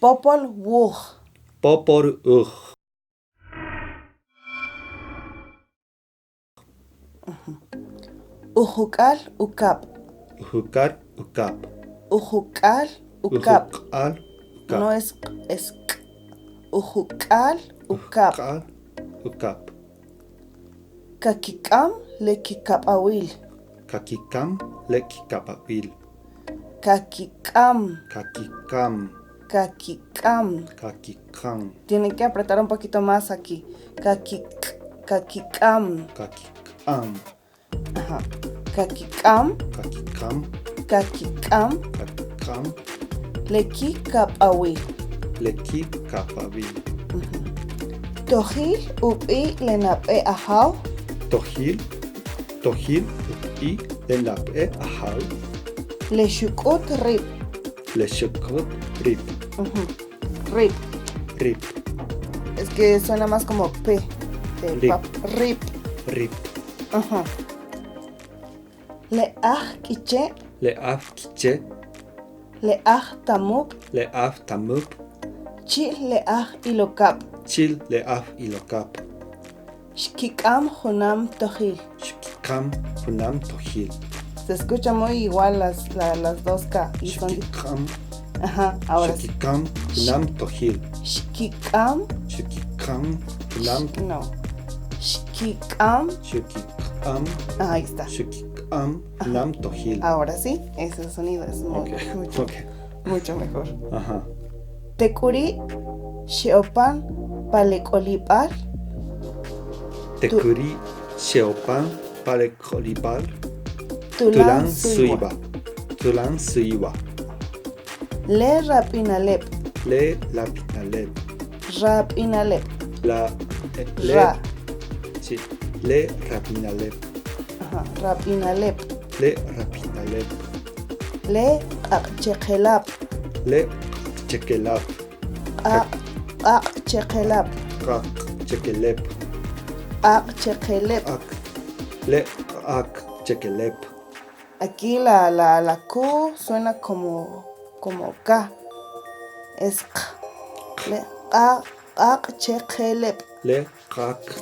Popol Vuh. Popol Vuh. Ujucal Ucap. Ujucar Ucap. Ujucal Ucap. Ujucal Ucap. No es k. Ujucal Ucap. Ujucal Ucap. Kakikam lekikapawil. Kakikam lekikapawil. Kakikam. Kakikam. Kakikam. Kakikam. Tienen que apretar un poquito más aquí. Kakikam. Kakikam. Ajá. Kakikam. Kakikam. Kakikam. Kakikam. Lekikapawil. Lekikapawil. Tojil upi lenape ahaw. Tojil upi lenape ahaw. Leshukut rip. Leshukut rip. Rip. Rip. Es que suena más como P. Rip. Rip. Rip. Leah kiche. Leaf kiche. Leah tamuk. Leaf tamuk. Chi leah ilokap. Chil leaf ilokap. Shkikam hunam tojil. Shkikam hunam tojil. Se escucha muy igual las dos K. Y son... Shkikam. Ajá, ahora sí. Shkikam hunam tojil. Shkikam. Shkikam hunam. No. Shkikam. Shkikam. Ahí está. Shkikam hunam tojil. Ahora sí, ese sonido es mucho mejor. Ajá. Tekuri sheopan palekolipal. Tekuri sheopan palekolipal. Tulan suiba. Tulan suiba. Le rapinalep. Le lapinalep. Rapinalep. Le. Sí. Le rapinalep. Ajá. Rapinalep. Le rapinalep. Le akchekelap. Le chekelap. Akchekelap. Chekelep. Akchekelep. Le chekelep. Aquí la Q suena como K. Es K. Le akchekelep. Le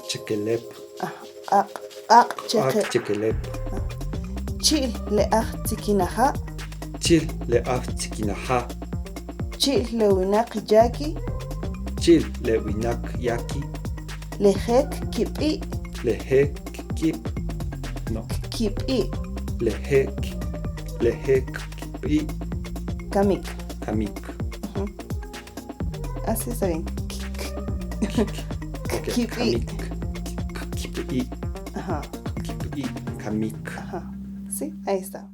chekelep. Chekelep. Chil le aktikinaha. Chil le aktikinaha. Chil le winak yaki. Chil le winak yaki. Le hek kipi. Le hek kip. No. Kipi. Le hek kipi. Kamik. Kamik. Así está bien. Okay. Kipi. Kipi. Ajá. Kipi. Kamik. Ajá. Sí, ahí está.